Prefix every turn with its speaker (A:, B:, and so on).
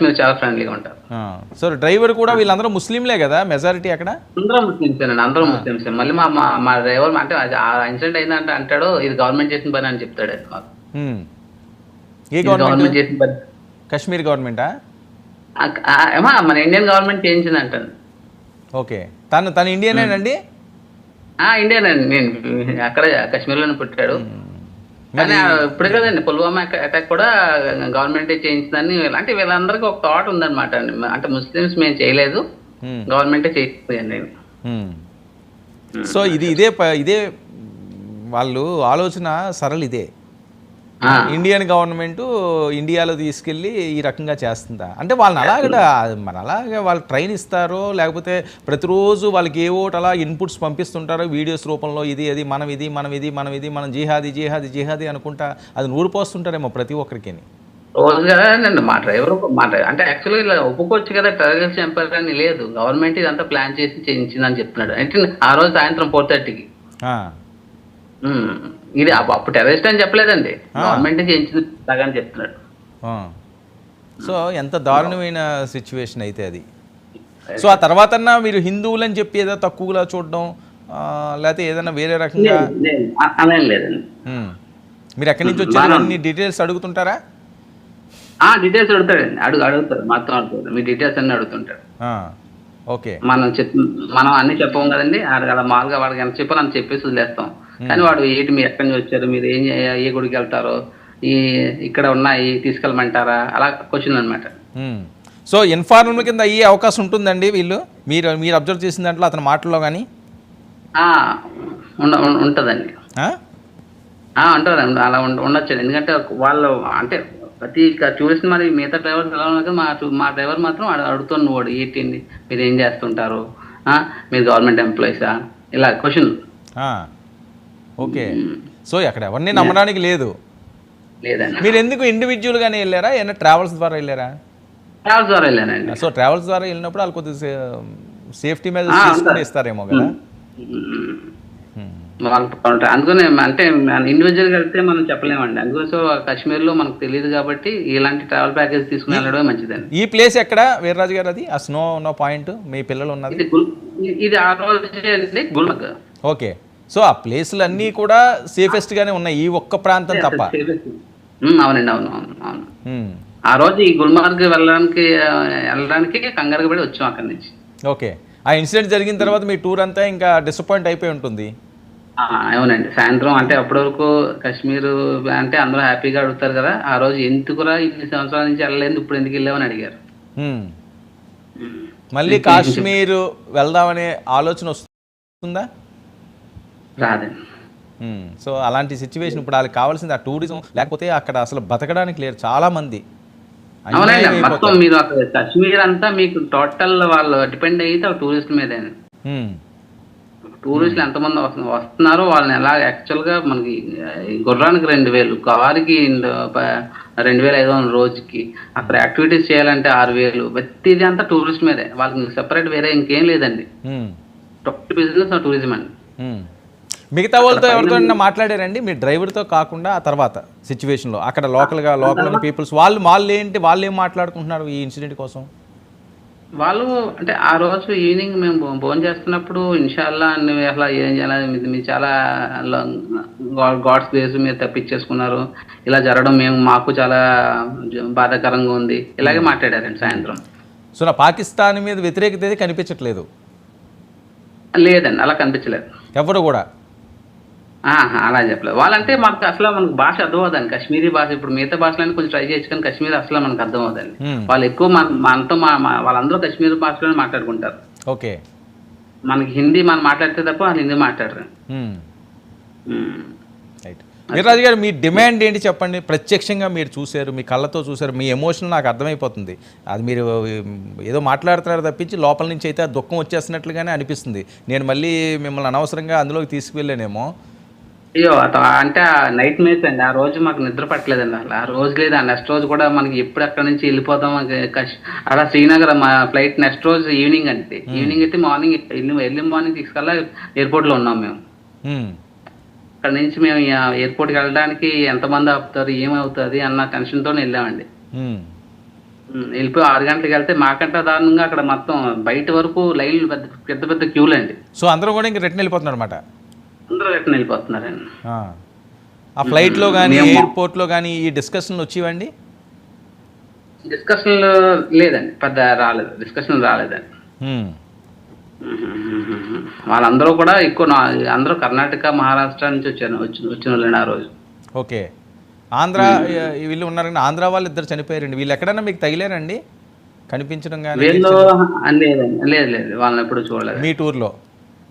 A: కాశ్మీర్ చాలా ఫ్రెండ్లీగా ఉంటారు.
B: సో డ్రైవర్ కూడా వీళ్ళందరూ ముస్లింలే కదా మెజారిటీ అక్కడ?
A: అందరూ ముస్లిమ్సేనండి, అందరూ ముస్లిమ్సే. మళ్ళీ మా మా మా డ్రైవర్ అంటే ఆ ఇన్సిడెంట్ అయిందంటే అంటాడు ఇది గవర్నమెంట్ చేసిన పని అని చెప్తాడు మాకు.
B: ఏ
A: గవర్నమెంట్ చేసిన పని?
B: కాశ్మీర్ గవర్నమెంటా?
A: మన ఇండియన్ గవర్నమెంట్ చేయించింది అంటాను.
B: ఓకే, తను ఇండియనేనండి?
A: ఇండియన్ అండి, నేను అక్కడ కాశ్మీర్లోనే పుట్టాడు. కానీ ఇప్పుడు కదండి పుల్వామా అటాక్ కూడా గవర్నమెంటే చేయించిందని అంటే వీళ్ళందరికీ ఒక థాట్ ఉందన్నమాట అండి. అంటే ముస్లిమ్స్ మేము చేయలేదు, గవర్నమెంటే చేయించింది.
B: సో ఇదే వాళ్ళు ఆలోచన సరళ ఇదే. ఇండియన్ గవర్నమెంట్ ఇండియాలో తీసుకెళ్ళి ఈ రకంగా చేస్తుందా అంటే వాళ్ళని అలాగే వాళ్ళు ట్రైన్ ఇస్తారో లేకపోతే ప్రతిరోజు వాళ్ళకి ఏ ఓటు అలా ఇన్పుట్స్ పంపిస్తుంటారో వీడియోస్ రూపంలో ఇది మనం జిహాదీ అనుకుంటా అది నూరిపోస్తుంటారేమో ప్రతి ఒక్కరికి.
A: రోజు కదండి మా డ్రైవర్ అంటే యాక్చువల్గా ఇలా ఒప్పుకోవచ్చు కదా, టెర్రరిస్ట్ చంపారు అని లేదు, గవర్నమెంట్ ఇదంతా ప్లాన్ చేసి చేయించిందని చెప్తున్నాడు. అంటే ఆ రోజు సాయంత్రం 4:30కి ఇది అప్పుడు టెర్రరిస్ట్ అని చెప్పలేదండి, గవర్నమెంట్ చేయించింది చెప్తున్నాడు.
B: సో ఎంత దారుణమైన సిచ్యువేషన్ అయితే అది. సో ఆ తర్వాత మీరు హిందువులు అని చెప్పి ఏదో తక్కువగా చూడడం లేకపోతే ఏదైనా వేరే రకంగా
A: లేదండి.
B: మీరు ఎక్కడి నుంచి వచ్చారు అన్ని డీటెయిల్స్ అడుగుతుంటారా?
A: డీటెయిల్స్ అడుగుతాడండి, అడుగుతారు మొత్తం అడుగుతారు, మీ డీటెయిల్స్ అన్ని అడుగుతుంటారు.
B: ఓకే,
A: మనం అన్ని చెప్పం కదండి, అలా మామూలుగా వాడికి ఎంత చెప్పాలో అంత చెప్పేసి వదిలేస్తాం. కానీ వాడు మీరు ఎక్కడి నుంచి వచ్చారు, మీరు ఏ గుడికి వెళ్తారో, ఇక్కడ ఉన్నాయి తీసుకెళ్ళమంటారా, అలా క్వశ్చన్ అనమాట.
B: సో ఇన్ఫార్మల్ కింద అయ్యే అవకాశం ఉంటుందండి వీళ్ళు మీరు అబ్జర్వ్ చేసిన దాంట్లో అతని మాటల్లో కానీ?
A: ఉంటుందండి, ఉంటుందండి, అలా ఉండొచ్చు. ఎందుకంటే వాళ్ళు అంటే ప్రతి టూరిస్ట్ మరి మిగతా డ్రైవర్స్ ఎలా ఉన్నారు, మా డ్రైవర్ మాత్రం అడుగుతున్నాడు ఏంటి మీరు ఏం చేస్తుంటారు, మీరు గవర్నమెంట్ ఎంప్లాయీసా, ఇలా క్వశ్చన్.
B: ఓకే, సో అక్కడ ఎవరిని నమ్మడానికి లేదు. మీరు ఎందుకు ఇండివిజువల్గానే వెళ్ళారా, ఏమైనా ట్రావెల్స్ ద్వారా వెళ్ళారా?
A: ట్రావెల్స్ ద్వారా వెళ్ళానండి.
B: సో ట్రావెల్స్ ద్వారా వెళ్ళినప్పుడు వాళ్ళు కొద్దిగా సేఫ్టీ మెజర్స్ తీసుకుని ఇస్తారేమో కదా.
A: అందుకనే అంటే ఇండివిజువల్గా వెళ్తే మనం చెప్పలేమండి, అందుకని సో కాశ్మీర్లో మనకు తెలియదు కాబట్టి ఇలాంటి ట్రావెల్ ప్యాకేజ్ తీసుకుని వెళ్ళడమే మంచిదండి.
B: ఈ ప్లేస్ ఎక్కడ వీర్రాజు గారు, అది ఆ స్నో పాయింట్ మీ పిల్లలు ఉన్నది?
A: ఇది ఆ రోజు అండి గుల్మర్గ్.
B: ఓకే, సో ఆ ప్లేస్లు అన్నీ కూడా సేఫెస్ట్ గానే ఉన్నాయి ఈ ఒక్క ప్రాంతం తప్ప?
A: అవునండి, అవును. ఆ రోజు ఈ గుల్మార్గ్ వెళ్ళడానికి కంగారు పడి వచ్చాం అక్కడి నుంచి.
B: ఓకే, ఆ ఇన్సిడెంట్ జరిగిన తర్వాత మీ టూర్ అంతా ఇంకా డిసప్పాయింట్ అయిపోయి ఉంటుంది.
A: అవునండి, సాయంత్రం అంటే అప్పటి వరకు కాశ్మీర్ అంటే అందరూ హ్యాపీగా అడుగుతారు కదా, ఆ రోజు ఎందుకురా ఇన్ని సంవత్సరాల నుంచి వెళ్ళలేదు ఇప్పుడు ఎందుకు వెళ్ళామని అడిగారు.
B: మళ్ళీ కాశ్మీర్ వెళ్దామనే ఆలోచన వస్తుందా?
A: రాదండి.
B: సో అలాంటి సిచ్యువేషన్ ఇప్పుడు వాళ్ళకి కావాల్సింది ఆ టూరిజం, లేకపోతే అక్కడ అసలు బతకడానికి లేరు చాలా మంది.
A: అవునండి, మొత్తం మీరు అక్కడ కాశ్మీర్ అంతా మీకు టోటల్ వాళ్ళు డిపెండ్ అయితే టూరిస్ట్ మీదే. టూరిస్టులు ఎంతమంది వస్తున్నారో వాళ్ళని ఎలా యాక్చువల్గా మనకి గుర్రానికి 2,000, కారుకి 2,500 రోజుకి, అక్కడ యాక్టివిటీస్ చేయాలంటే 6,000, ప్రతిదీ అంతా టూరిస్ట్ మీదే, వాళ్ళకి సెపరేట్ వేరే ఇంకేం లేదండి. టోటల్ బిజినెస్ టూరిజం అండి.
B: మిగతా వాళ్ళతో ఎవరితో మాట్లాడారండి మీ డ్రైవర్తో కాకుండా ఆ తర్వాత సిచ్యువేషన్లో అక్కడ లోకల్ పీపుల్స్ వాళ్ళు ఏం మాట్లాడుకుంటున్నారు ఈ ఇన్సిడెంట్ కోసం?
A: వాళ్ళు అంటే ఆ రోజు ఈవినింగ్ మేము భోజనం చేస్తున్నప్పుడు ఇన్షాల్లా నువ్వు అసలు ఏం చేయాలి, మీరు చాలా గాడ్స్ గ్రేస్ మీరు తప్పించేసుకున్నారు, ఇలా జరగడం మాకు చాలా బాధాకరంగా ఉంది, ఇలాగే మాట్లాడారండి సాయంత్రం.
B: సో నా పాకిస్తాన్ మీద వ్యతిరేకత కనిపించట్లేదు?
A: లేదండి, అలా కనిపించలేదు ఎవరు కూడా. అలా చెప్పలేదు వాళ్ళంటే మనకు అసలు మనకు భాష అర్థం అవుతుంది, కాశ్మీరీ భాష. ఇప్పుడు మిగతా భాషలన్నీ కొంచెం ట్రై చేయొచ్చు కానీ కాశ్మీరీ అసలు మనకు అర్థం అవుతుంది. వాళ్ళు ఎక్కువ మనతో వాళ్ళందరూ కాశ్మీరీ భాషలోనే మాట్లాడుకుంటారు.
B: ఓకే,
A: మనకి హిందీ మనం మాట్లాడితే తప్ప వాళ్ళు హిందీ మాట్లాడరు.
B: వీర్రాజు గారు మీ డిమాండ్ ఏంటి చెప్పండి, ప్రత్యక్షంగా మీరు చూశారు, మీ కళ్ళతో చూశారు, మీ ఎమోషన్ నాకు అర్థమైపోతుంది. అది మీరు ఏదో మాట్లాడుతున్నారు తప్పించి లోపల నుంచి అయితే దుఃఖం వచ్చేస్తున్నట్లుగానే అనిపిస్తుంది. నేను మళ్ళీ మిమ్మల్ని అనవసరంగా అందులోకి తీసుకువెళ్ళానేమో.
A: అయ్యో, అంటే నైట్ మేస్ అండి, ఆ రోజు మాకు నిద్ర పట్టలేదండి అసలు. ఆ రోజు లేదా నెక్స్ట్ రోజు కూడా మనకి ఎప్పుడు అక్కడ నుంచి వెళ్ళిపోతాం అలా శ్రీనగర్ మా ఫ్లైట్ నెక్స్ట్ రోజు ఈవినింగ్ అంటే ఈవినింగ్ అయితే మార్నింగ్ ఎర్లీ మార్నింగ్ తీసుకెళ్ళా ఎయిర్పోర్ట్లో ఉన్నాం మేము. అక్కడ నుంచి మేము ఎయిర్పోర్ట్కి వెళ్ళడానికి ఎంతమంది ఆపుతారు ఏమవుతుంది అన్న టెన్షన్తో వెళ్ళామండి. వెళ్ళిపోయి 6 గంటలకు వెళ్తే మాకంటే దారుణంగా అక్కడ మొత్తం బయట వరకు లైన్లు పెద్ద పెద్ద పెద్ద క్యూలు అండి.
B: సో అందరూ కూడా ఇంక రిటర్న్ వెళ్ళిపోతున్నారు అనమాట.
A: అందరూ రిటర్న్ వెళ్ళిపోతున్నారండి.
B: ఆ ఫ్లైట్లో కానీ ఎయిర్పోర్ట్లో కానీ ఈ డిస్కషన్లు వచ్చేవండి?
A: డిస్కషన్లు లేదండి, పెద్ద రాలేదు, డిస్కషన్ రాలేదండి. వాళ్ళందరూ కూడా ఎక్కువ అందరూ కర్ణాటక, మహారాష్ట్ర నుంచి వచ్చిన వాళ్ళండి ఆ రోజు.
B: ఓకే. ఆంధ్ర వీళ్ళు ఉన్నారండి, ఆంధ్ర వాళ్ళు ఇద్దరు చనిపోయారండి. వీళ్ళు ఎక్కడన్నా మీకు తగిలేరండి కనిపించడం కానీ?
A: వీళ్ళు లేదండి, లేదు వాళ్ళని ఎప్పుడు చూడలేదు
B: మీ టూర్లో.